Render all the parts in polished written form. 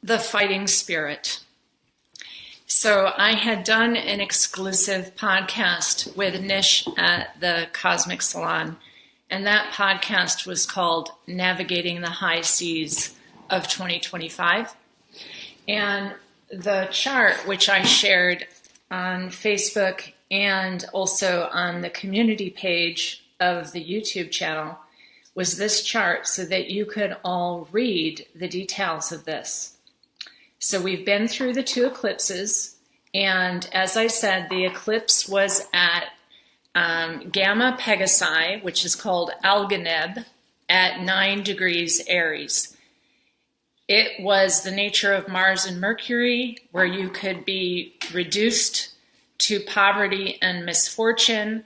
the fighting spirit. So I had done an exclusive podcast with Nish at the Cosmic Salon, and that podcast was called Navigating the High Seas of 2025. And the chart, which I shared on Facebook and also on the community page of the YouTube channel, was this chart so that you could all read the details of this. So we've been through the two eclipses, and as I said, the eclipse was at Gamma Pegasi, which is called Algenib, at 9 degrees Aries. It was the nature of Mars and Mercury, where you could be reduced to poverty and misfortune,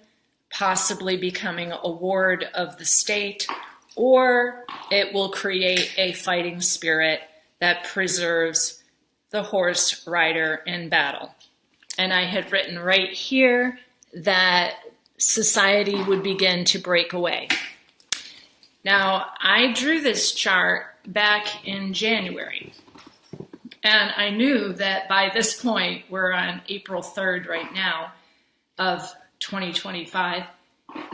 possibly becoming a ward of the state, or it will create a fighting spirit that preserves the horse rider in battle. And I had written right here that society would begin to break away. Now, I drew this chart back in January, and I knew that by this point, we're on April 3rd right now of 2025,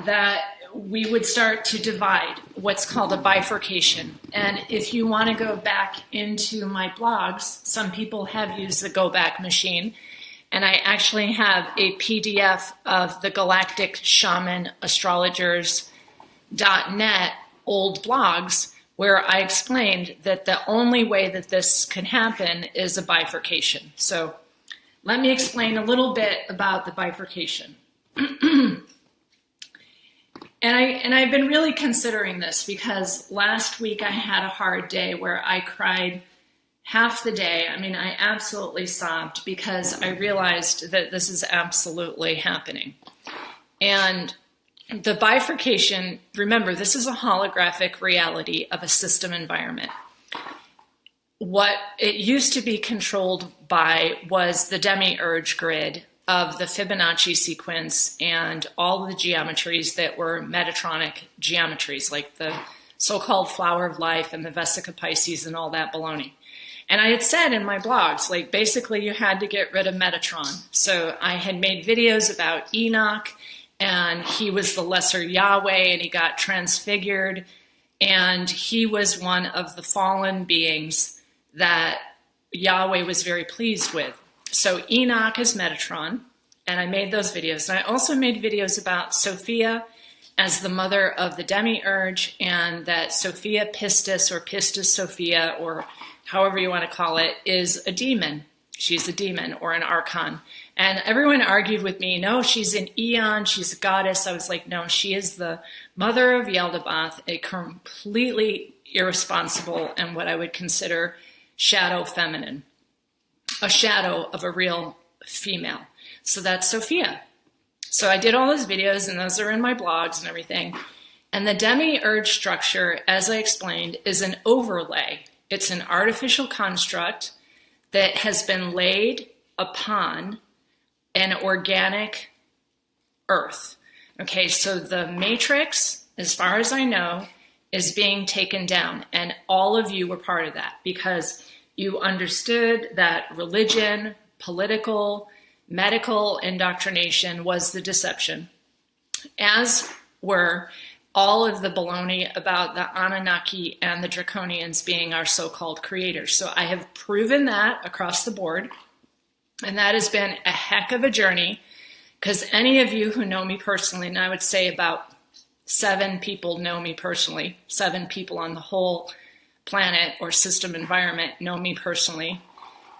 that we would start to divide, what's called a bifurcation. And if you want to go back into my blogs, some people have used the Go Back machine, and I actually have a PDF of the Galactic Shaman Astrologers.net old blogs where I explained that the only way that this can happen is a bifurcation. So let me explain a little bit about the bifurcation. And I've been really considering this because last week I had a hard day where I cried half the day. I mean, I absolutely sobbed because I realized that this is absolutely happening. And the bifurcation, remember, this is a holographic reality of a system environment. What it used to be controlled by was the demiurge grid of the Fibonacci sequence and all the geometries that were Metatronic geometries, like the so-called Flower of Life and the Vesica Pisces and all that baloney. And I had said in my blogs, like, basically you had to get rid of Metatron. So I had made videos about Enoch, and he was the lesser Yahweh, and he got transfigured, and he was one of the fallen beings that Yahweh was very pleased with. So Enoch is Metatron, and I made those videos. And I also made videos about Sophia as the mother of the demiurge, and that Sophia Pistis, or Pistis Sophia, or however you want to call it, is a demon. She's a demon or an archon. And everyone argued with me, no, she's an eon, she's a goddess. I was like, no, she is the mother of Yaldabaoth, a completely irresponsible and what I would consider shadow feminine. A shadow of a real female. So that's Sophia. So I did all those videos, and those are in my blogs and everything. And the demiurge structure, as I explained, is an overlay. It's an artificial construct that has been laid upon an organic earth. Okay, so the matrix, as far as I know, is being taken down. And all of you were part of that because you understood that religion, political, medical indoctrination was the deception, as were all of the baloney about the Anunnaki and the Draconians being our so-called creators. So I have proven that across the board, and that has been a heck of a journey, because any of you who know me personally, and I would say about 7 people know me personally, 7 people on the whole planet or system environment know me personally,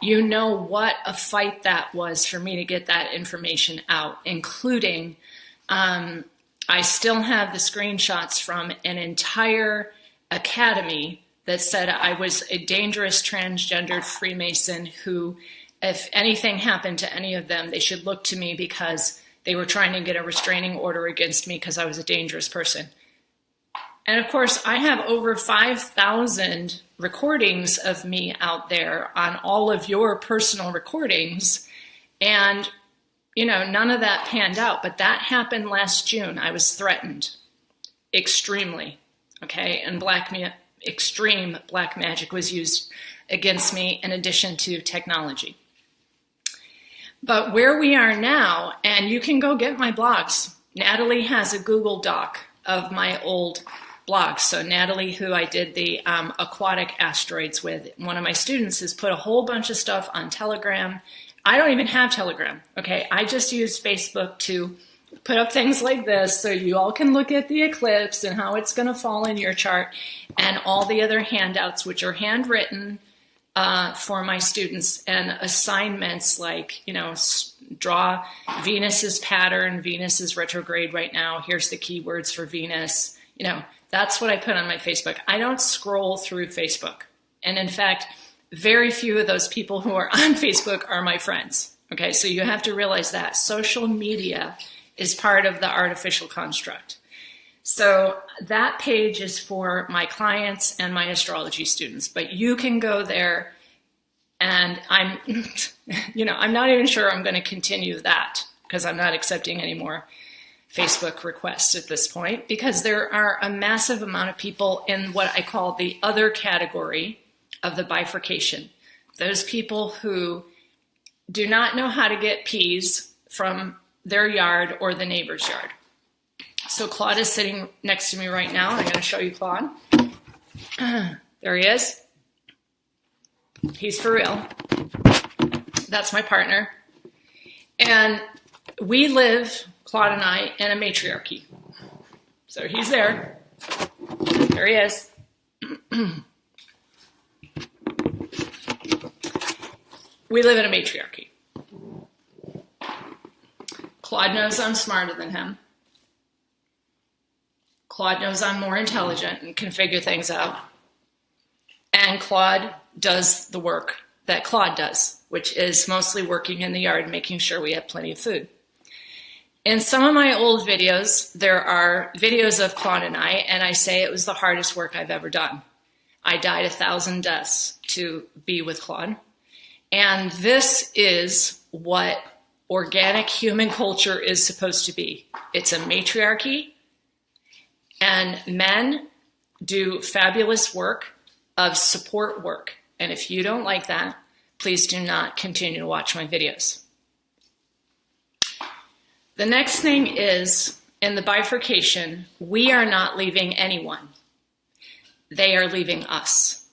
you know what a fight that was for me to get that information out, including I still have the screenshots from an entire academy that said I was a dangerous transgendered Freemason who, if anything happened to any of them, they should look to me because they were trying to get a restraining order against me because I was a dangerous person. And of course, I have over 5,000 recordings of me out there on all of your personal recordings. And, you know, none of that panned out. But that happened last June. I was threatened extremely, okay, and extreme black magic was used against me in addition to technology. But where we are now, and you can go get my blogs. Natalie has a Google Doc of my old blogs. So Natalie, who I did the aquatic asteroids with, one of my students, has put a whole bunch of stuff on Telegram. I don't even have Telegram, okay? I just use Facebook to put up things like this so you all can look at the eclipse and how it's going to fall in your chart, and all the other handouts, which are handwritten for my students, and assignments like, you know, draw Venus's pattern. Venus is retrograde right now. Here's the keywords for Venus. You know, that's what I put on my Facebook. I don't scroll through Facebook. And in fact, very few of those people who are on Facebook are my friends. Okay, so you have to realize that social media is part of the artificial construct. So that page is for my clients and my astrology students, but you can go there, and I'm, you know, I'm not even sure I'm going to continue that because I'm not accepting any more Facebook requests at this point, because there are a massive amount of people in what I call the other category of the bifurcation. Those people who do not know how to get peas from their yard or the neighbor's yard. So Claude is sitting next to me right now. I'm going to show you Claude. There he is. He's for real. That's my partner. And we live, Claude and I, in a matriarchy. So he's there. There he is. We live in a matriarchy. Claude knows I'm smarter than him. Claude knows I'm more intelligent and can figure things out. And Claude does the work that Claude does, which is mostly working in the yard, making sure we have plenty of food. In some of my old videos, there are videos of Claude and I say it was the hardest work I've ever done. I died 1,000 deaths to be with Claude. And this is what organic human culture is supposed to be. It's a matriarchy, and men do fabulous work of support work. And if you don't like that, please do not continue to watch my videos. The next thing is, in the bifurcation, we are not leaving anyone. They are leaving us.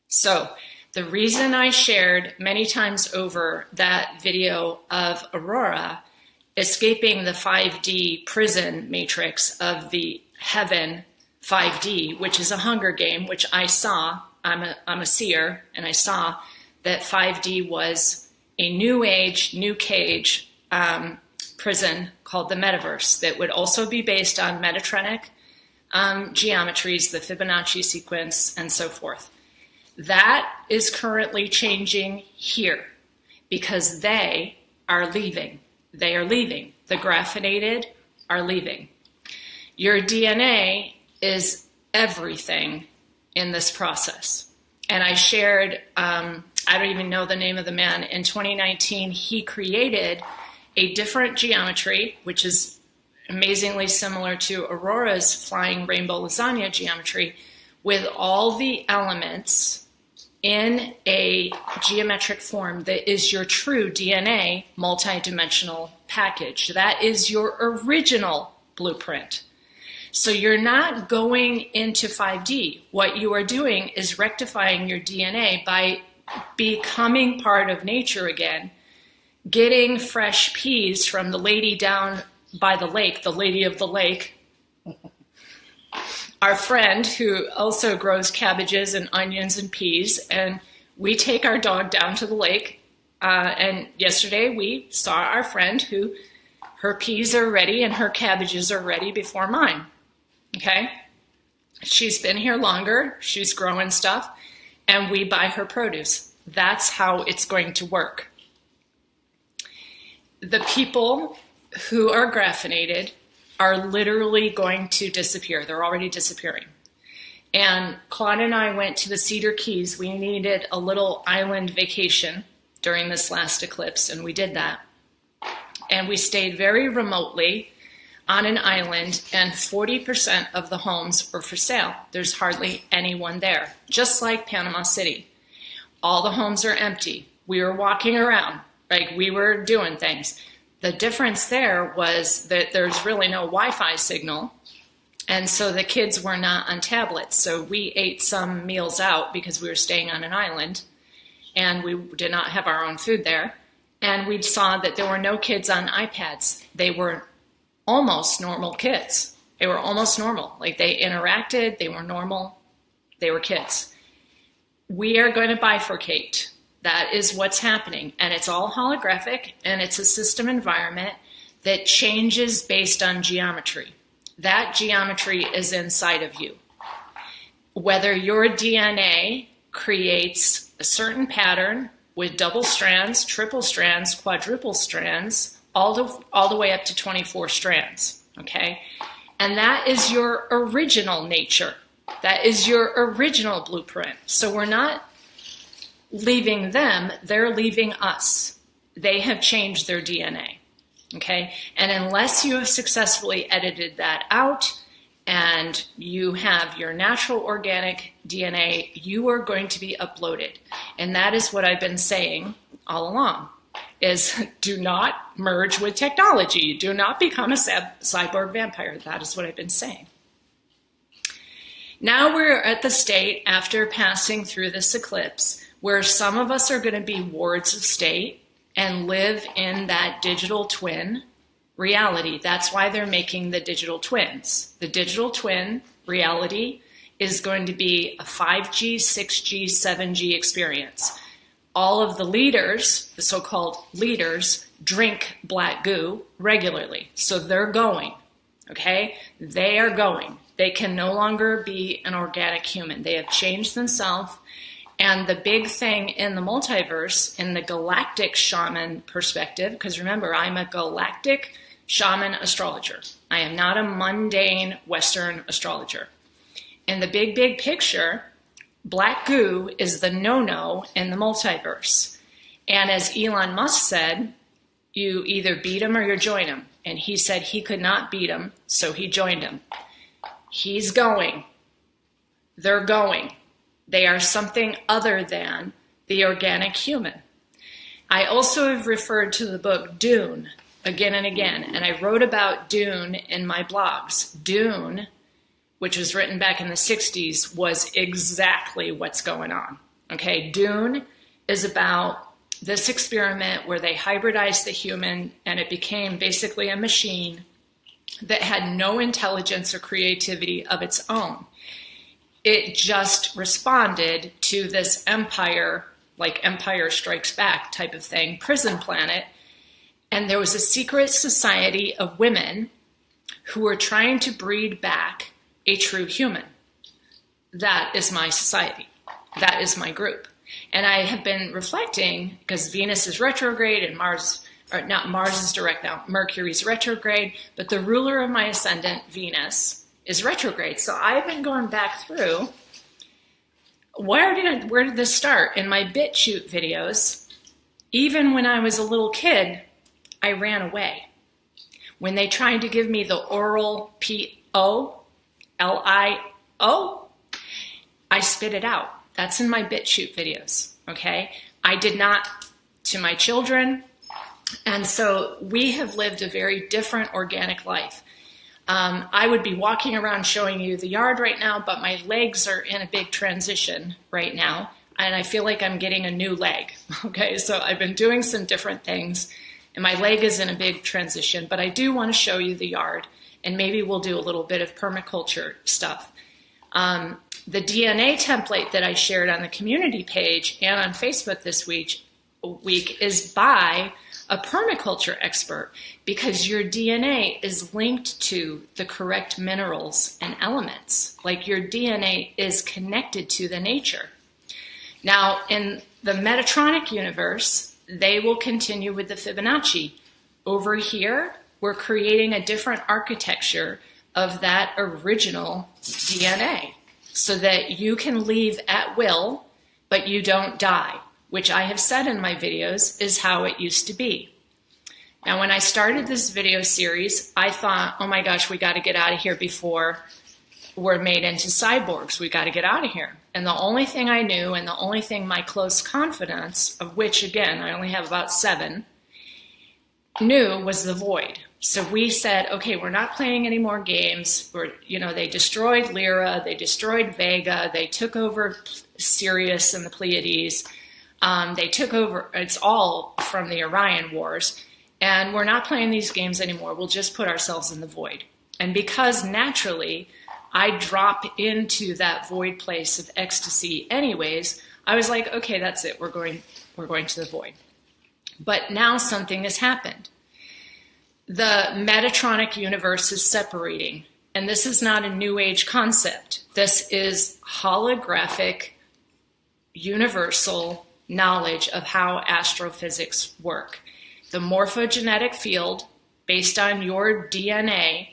So the reason I shared many times over that video of Aurora escaping the 5D prison matrix of the Heaven 5D, which is a Hunger Game, which I saw, I'm a seer, and I saw that 5D was a new age, new cage prison called the Metaverse that would also be based on Metatronic geometries, the Fibonacci sequence, and so forth. That is currently changing here because they are leaving. They are leaving. The graphinated are leaving. Your DNA is everything in this process. And I shared, I don't even know the name of the man, in 2019, he created a different geometry, which is amazingly similar to Aurora's flying rainbow lasagna geometry, with all the elements in a geometric form that is your true DNA multidimensional package. That is your original blueprint. So you're not going into 5D. What you are doing is rectifying your DNA by becoming part of nature again, getting fresh peas from the lady down by the lake, the lady of the lake, our friend who also grows cabbages and onions and peas, and we take our dog down to the lake. And yesterday we saw our friend who her peas are ready and her cabbages are ready before mine. Okay? She's been here longer, she's growing stuff, and we buy her produce. That's how it's going to work. The people who are graphinated are literally going to disappear. They're already disappearing. And Claude and I went to the Cedar Keys. We needed a little island vacation during this last eclipse, and we did that. And we stayed very remotely on an island, and 40% of the homes were for sale. There's hardly anyone there, just like Panama City. All the homes are empty. We were walking around, like we were doing things. The difference there was that there's really no Wi-Fi signal, and so the kids were not on tablets. So we ate some meals out because we were staying on an island, and we did not have our own food there. And we saw that there were no kids on iPads. They were almost normal kids. They were almost normal. Like they interacted, they were normal, they were kids. We are going to bifurcate. That is what's happening. And it's all holographic, and it's a system environment that changes based on geometry. That geometry is inside of you. Whether your DNA creates a certain pattern with double strands, triple strands, quadruple strands, all the way up to 24 strands, okay? And that is your original nature. That is your original blueprint. So we're not leaving them, they're leaving us. They have changed their DNA, okay? And unless you have successfully edited that out and you have your natural organic DNA, you are going to be uploaded. And that is what I've been saying all along, is do not merge with technology. Do not become a cyborg vampire. That is what I've been saying. Now we're at the state, after passing through this eclipse, where some of us are going to be wards of state and live in that digital twin reality. That's why they're making the digital twins. The digital twin reality is going to be a 5G, 6G, 7G experience. All of the leaders, the so-called leaders, drink black goo regularly. So they're going, okay? They are going. They can no longer be an organic human. They have changed themselves. And the big thing in the multiverse, in the galactic shaman perspective, because remember, I'm a galactic shaman astrologer. I am not a mundane Western astrologer. In the big, big picture, black goo is the no-no in the multiverse. And as Elon Musk said, you either beat him or you join him. And he said he could not beat him, so he joined him. He's going. They're going. They are something other than the organic human. I also have referred to the book Dune again and again, and I wrote about Dune in my blogs. Dune, which was written back in the 60s, was exactly what's going on. Okay, Dune is about this experiment where they hybridized the human and it became basically a machine that had no intelligence or creativity of its own. It just responded to this empire, like Empire Strikes Back type of thing, prison planet. And there was a secret society of women who were trying to breed back a true human. That is my society. That is my group. And I have been reflecting, because Venus is retrograde and Mars, or not Mars is direct now, Mercury's retrograde, but the ruler of my ascendant, Venus, is retrograde. So I've been going back through, where did this start? In my BitChute videos, even when I was a little kid, I ran away. When they tried to give me the oral P-O, L-I-O, I spit it out. That's in my BitChute videos, okay? I did not to my children. And so we have lived a very different organic life. I would be walking around showing you the yard right now, but my legs are in a big transition right now, and I feel like I'm getting a new leg, okay? So I've been doing some different things, and my leg is in a big transition, but I do want to show you the yard, and maybe we'll do a little bit of permaculture stuff. The DNA template that I shared on the community page and on Facebook this week is by a permaculture expert, because your DNA is linked to the correct minerals and elements. Like your DNA is connected to the nature. Now, in the Metatronic universe, they will continue with the Fibonacci. Over here, we're creating a different architecture of that original DNA so that you can leave at will, but you don't die, which I have said in my videos is how it used to be. Now, when I started this video series, I thought, oh my gosh, we got to get out of here before we're made into cyborgs. We got to get out of here. And the only thing I knew, and the only thing my close confidants, of which, again, I only have about 7, knew was the void. So we said, okay, we're not playing any more games. They destroyed Lyra, they destroyed Vega, they took over Sirius and the Pleiades. They took over, it's all from the Orion Wars. And we're not playing these games anymore. We'll just put ourselves in the void. And because naturally I drop into that void place of ecstasy anyways, I was like, okay, that's it. We're going to the void. But now something has happened. The Metatronic universe is separating. And this is not a new age concept. This is holographic, universal knowledge of how astrophysics work. The morphogenetic field, based on your DNA,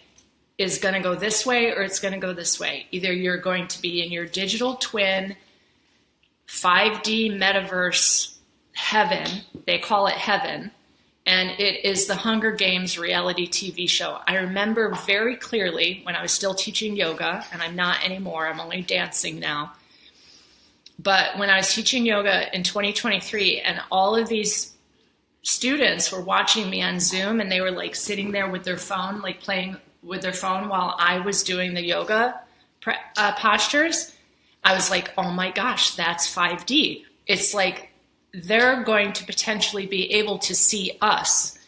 is going to go this way or it's going to go this way. Either you're going to be in your digital twin, 5D metaverse heaven, they call it heaven, and it is the Hunger Games reality TV show. I remember very clearly when I was still teaching yoga, and I'm not anymore, I'm only dancing now. But when I was teaching yoga in 2023, and all of these students were watching me on Zoom, and they were like sitting there with their phone, like playing with their phone while I was doing the yoga postures, I was like, oh my gosh, that's 5D. It's like they're going to potentially be able to see us,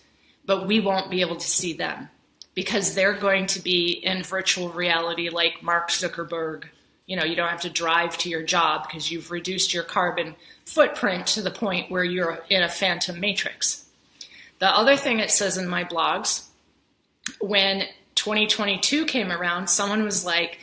but we won't be able to see them because they're going to be in virtual reality like Mark Zuckerberg. You don't have to drive to your job because you've reduced your carbon footprint to the point where you're in a phantom matrix. The other thing it says in my blogs, when 2022 came around, someone was like,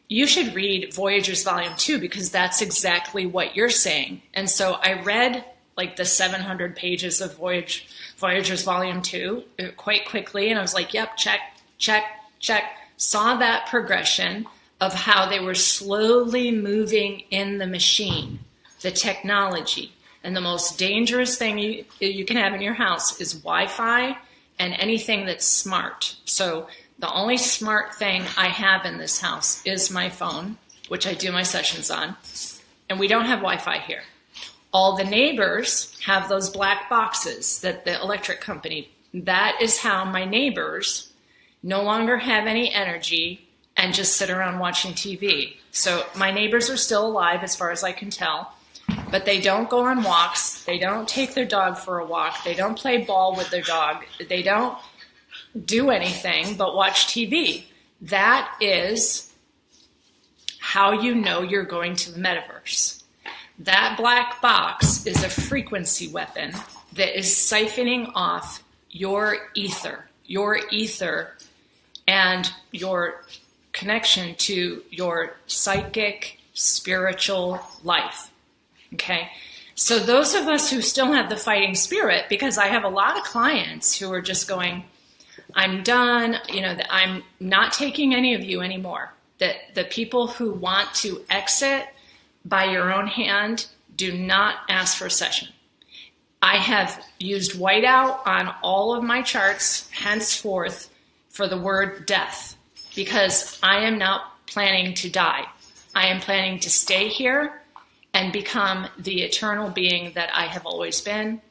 you should read Voyagers Volume 2 because that's exactly what you're saying. And so I read like the 700 pages of Voyagers Volume 2 quite quickly, and I was like, yep, check, check, check. Saw that progression of how they were slowly moving in the machine, the technology. And the most dangerous thing you can have in your house is Wi-Fi and anything that's smart. So the only smart thing I have in this house is my phone, which I do my sessions on, and we don't have Wi-Fi here. All the neighbors have those black boxes that the electric company, that is how my neighbors no longer have any energy and just sit around watching TV. So my neighbors are still alive as far as I can tell, but they don't go on walks. They don't take their dog for a walk. They don't play ball with their dog. They don't do anything but watch TV. That is how you know you're going to the metaverse. That black box is a frequency weapon that is siphoning off your ether and your connection to your psychic, spiritual life. Okay? So those of us who still have the fighting spirit, because I have a lot of clients who are just going, I'm done, I'm not taking any of you anymore. That the people who want to exit by your own hand, do not ask for a session. I have used whiteout on all of my charts henceforth for the word death, because I am not planning to die. I am planning to stay here and become the eternal being that I have always been.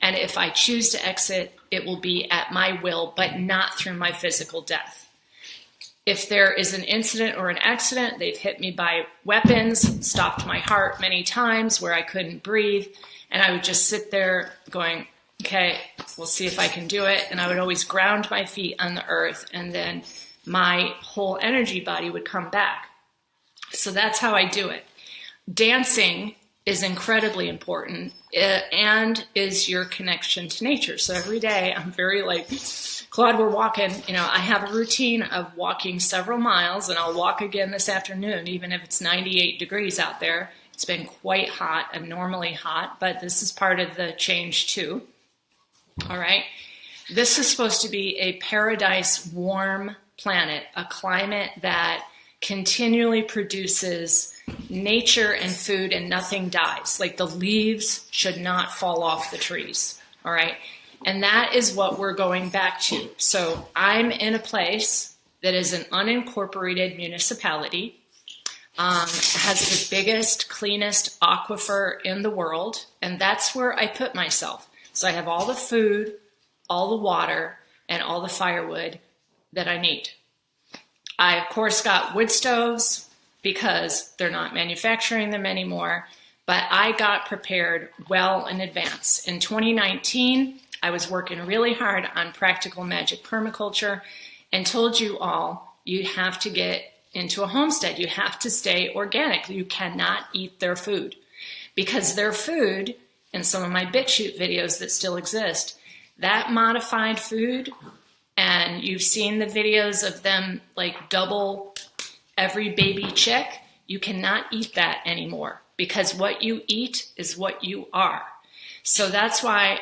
And if I choose to exit, it will be at my will, but not through my physical death. If there is an incident or an accident, they've hit me by weapons, stopped my heart many times where I couldn't breathe, and I would just sit there going, okay, we'll see if I can do it. And I would always ground my feet on the earth, and then my whole energy body would come back. So that's how I do it. Dancing is incredibly important and is your connection to nature. So every day I'm very like, Claude, we're walking, I have a routine of walking several miles, and I'll walk again this afternoon, even if it's 98 degrees out there. It's been quite hot, abnormally hot, but this is part of the change too. All right. This is supposed to be a paradise warm planet, a climate that continually produces nature and food and nothing dies. Like the leaves should not fall off the trees. All right. And that is what we're going back to. So I'm in a place that is an unincorporated municipality, has the biggest, cleanest aquifer in the world, and that's where I put myself. So I have all the food, all the water, and all the firewood that I need. I, of course, got wood stoves because they're not manufacturing them anymore, but I got prepared well in advance. In 2019, I was working really hard on Practical Magic Permaculture and told you all, you have to get into a homestead. You have to stay organic. You cannot eat their food because their food, in some of my BitChute videos that still exist, that modified food, and you've seen the videos of them like double every baby chick, you cannot eat that anymore because what you eat is what you are. So that's why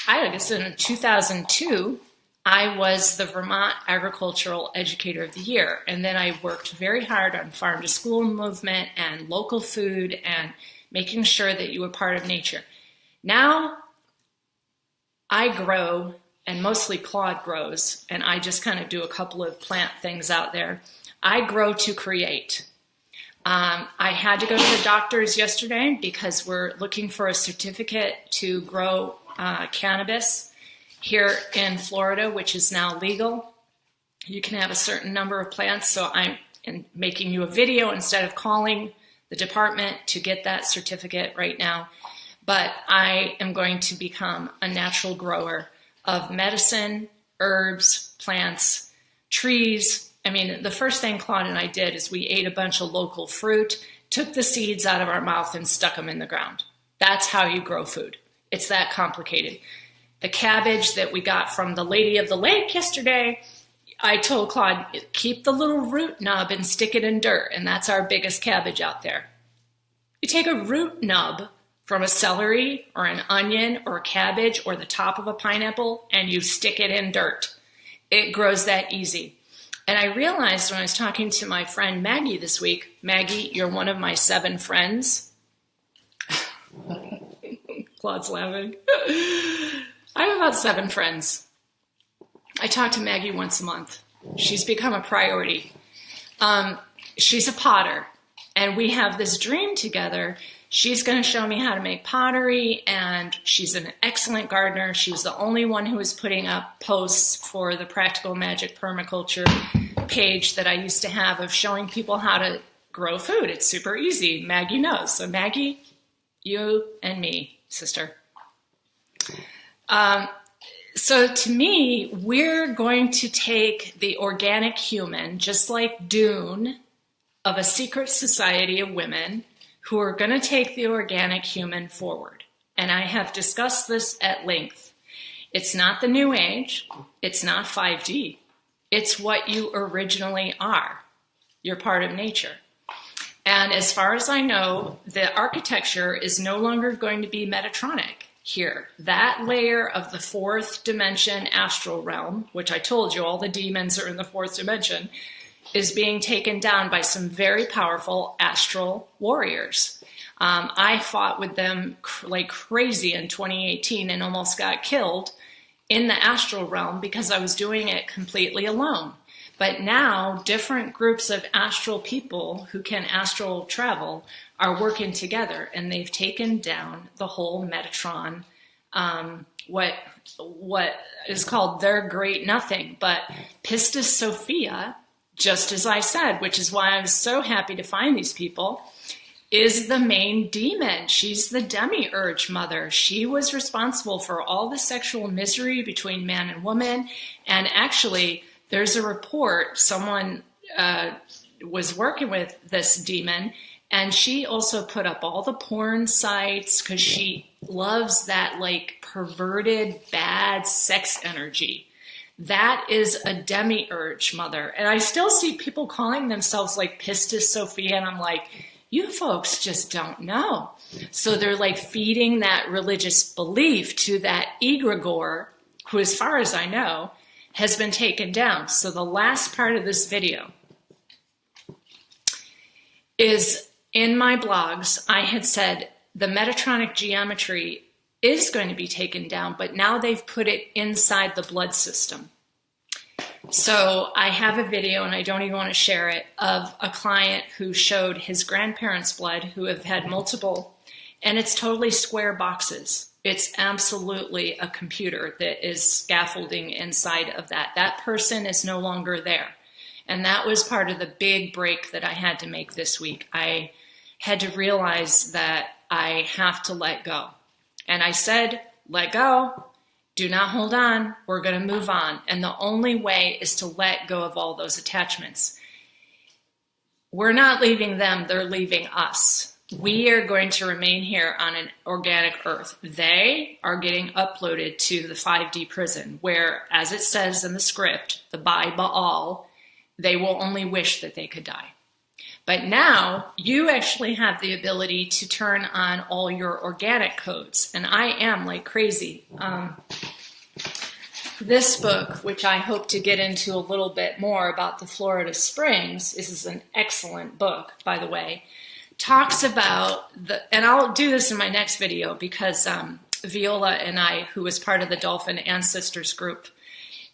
I guess in 2002, I was the Vermont Agricultural Educator of the Year. And then I worked very hard on farm to school movement and local food and making sure that you were part of nature. Now I grow, and mostly Claude grows, and I just kind of do a couple of plant things out there. I grow to create. I had to go to the doctors yesterday because we're looking for a certificate to grow cannabis here in Florida, which is now legal. You can have a certain number of plants, so I'm making you a video instead of calling the department to get that certificate right now. But I am going to become a natural grower of medicine, herbs, plants, trees. I mean, the first thing Claude and I did is we ate a bunch of local fruit, took the seeds out of our mouth and stuck them in the ground. That's how you grow food. It's that complicated. The cabbage that we got from the Lady of the Lake yesterday, I told Claude, keep the little root nub and stick it in dirt, and that's our biggest cabbage out there. You take a root nub from a celery or an onion or a cabbage or the top of a pineapple and you stick it in dirt. It grows that easy. And I realized when I was talking to my friend Maggie this week, Maggie, you're one of my 7 friends. Claude's laughing. I have about 7 friends. I talk to Maggie once a month. She's become a priority. She's a potter, and we have this dream together. She's going to show me how to make pottery, and she's an excellent gardener. She was the only one who was putting up posts for the Practical Magic Permaculture page that I used to have of showing people how to grow food. It's super easy. Maggie knows. So Maggie, you and me, sister. So to me, we're going to take the organic human, just like Dune, of a secret society of women who are going to take the organic human forward. And I have discussed this at length. It's not the new age. It's not 5G. It's what you originally are. You're part of nature. And as far as I know, the architecture is no longer going to be Metatronic here. That layer of the 4th dimension astral realm, which I told you all the demons are in the 4th dimension, is being taken down by some very powerful astral warriors. I fought with them like crazy in 2018 and almost got killed in the astral realm because I was doing it completely alone. But now different groups of astral people who can astral travel are working together, and they've taken down the whole Metatron, what is called their great nothing. But Pistis Sophia, just as I said, which is why I was so happy to find these people, is the main demon. She's the demiurge mother. She was responsible for all the sexual misery between man and woman. And actually, there's a report, someone was working with this demon, and she also put up all the porn sites because she loves that like perverted, bad sex energy. That is a demiurge mother. And I still see people calling themselves like Pistis Sophia, and I'm like, you folks just don't know. So they're like feeding that religious belief to that egregore, who, as far as I know, has been taken down. So the last part of this video is in my blogs. I had said the Metatronic geometry is going to be taken down, but now they've put it inside the blood system. So I have a video, and I don't even want to share it, of a client who showed his grandparents' blood who have had multiple, and it's totally square boxes. It's absolutely a computer that is scaffolding inside of that. That person is no longer there. And that was part of the big break that I had to make this week. I had to realize that I have to let go. And I said, let go. Do not hold on. We're going to move on. And the only way is to let go of all those attachments. We're not leaving them. They're leaving us. We are going to remain here on an organic earth. They are getting uploaded to the 5D prison where, as it says in the script, the by Baal, they will only wish that they could die. But now you actually have the ability to turn on all your organic codes. And I am like crazy. This book, which I hope to get into a little bit more about the Florida Springs, this is an excellent book, by the way, talks about and I'll do this in my next video because Viola and I, who was part of the Dolphin Ancestors group,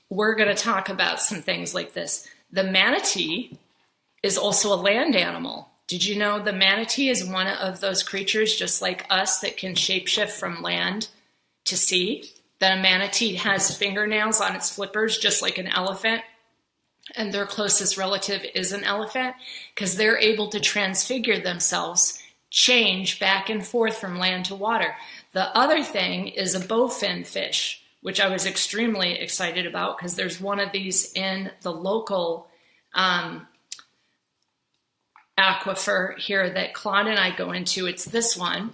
we're going to talk about some things like this. The manatee is also a land animal. Did you know the manatee is one of those creatures just like us that can shapeshift from land to sea? That a manatee has fingernails on its flippers just like an elephant, and their closest relative is an elephant because they're able to transfigure themselves, change back and forth from land to water. The other thing is a bowfin fish, which I was extremely excited about because there's one of these in the local aquifer here that Claude and I go into. It's this one.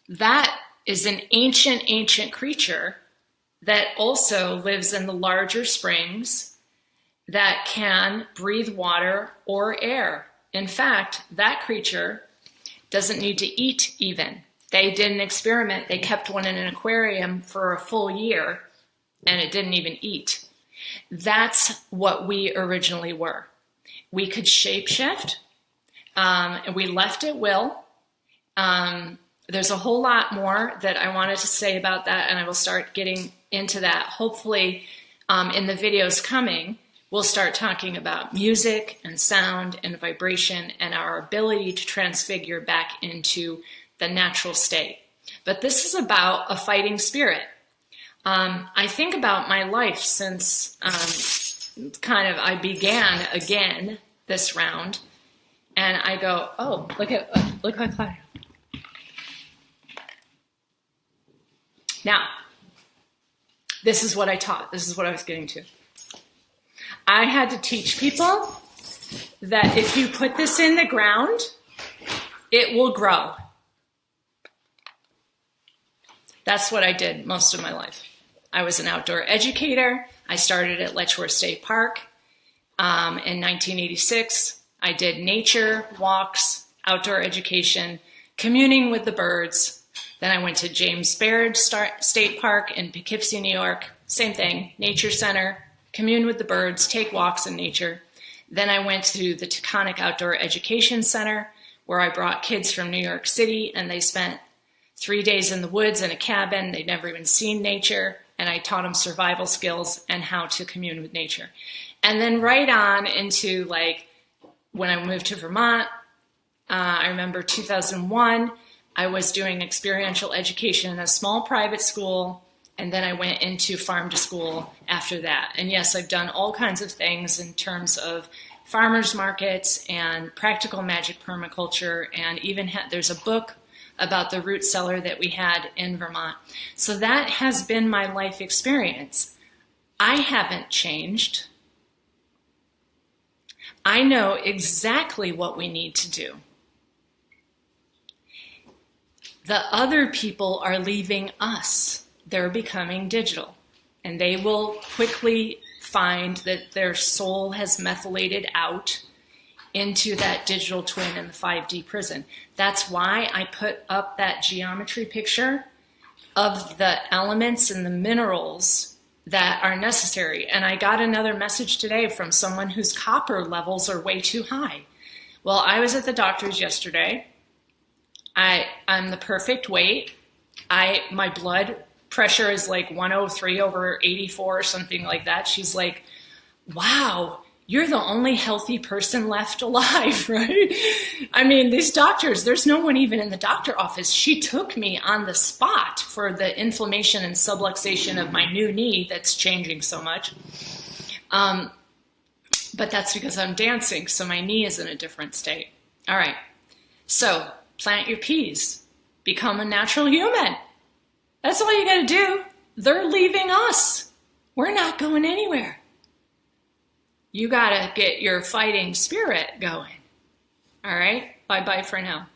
That is an ancient creature that also lives in the larger springs that can breathe water or air. In fact, that creature doesn't need to eat even. They did an experiment. They kept one in an aquarium for a full year, and it didn't even eat. That's what we originally were. We could shapeshift, and we left at will. There's a whole lot more that I wanted to say about that, and I will start getting into that. Hopefully, in the videos coming, we'll start talking about music and sound and vibration and our ability to transfigure back into the natural state. But this is about a fighting spirit. I think about my life since I began again this round, and I go, oh, look how Claudia. Now, this is what I taught. This is what I was getting to. I had to teach people that if you put this in the ground, it will grow. That's what I did most of my life. I was an outdoor educator. I started at Letchworth State Park in 1986. I did nature walks, outdoor education, communing with the birds. Then I went to James Baird State Park in Poughkeepsie, New York. Same thing, nature center, commune with the birds, take walks in nature. Then I went to the Taconic Outdoor Education Center, where I brought kids from New York City, and they spent 3 days in the woods in a cabin. They'd never even seen nature, and I taught them survival skills and how to commune with nature. And then right on into when I moved to Vermont, I remember 2001, I was doing experiential education in a small private school, and then I went into farm to school after that. And yes, I've done all kinds of things in terms of farmers markets and practical magic permaculture, and even there's a book about the root cellar that we had in Vermont. So that has been my life experience. I haven't changed. I know exactly what we need to do. The other people are leaving us. They're becoming digital, and they will quickly find that their soul has methylated out into that digital twin in the 5D prison. That's why I put up that geometry picture of the elements and the minerals that are necessary. And I got another message today from someone whose copper levels are way too high. Well, I was at the doctor's yesterday. I'm the perfect weight. My blood pressure is like 103 over 84 or something like that. She's like, wow, you're the only healthy person left alive, right? I mean, these doctors, there's no one even in the doctor office. She took me on the spot for the inflammation and subluxation of my new knee that's changing so much. But that's because I'm dancing, so my knee is in a different state. All right, so plant your peas. Become a natural human. That's all you got to do. They're leaving us. We're not going anywhere. You got to get your fighting spirit going. All right? Bye-bye for now.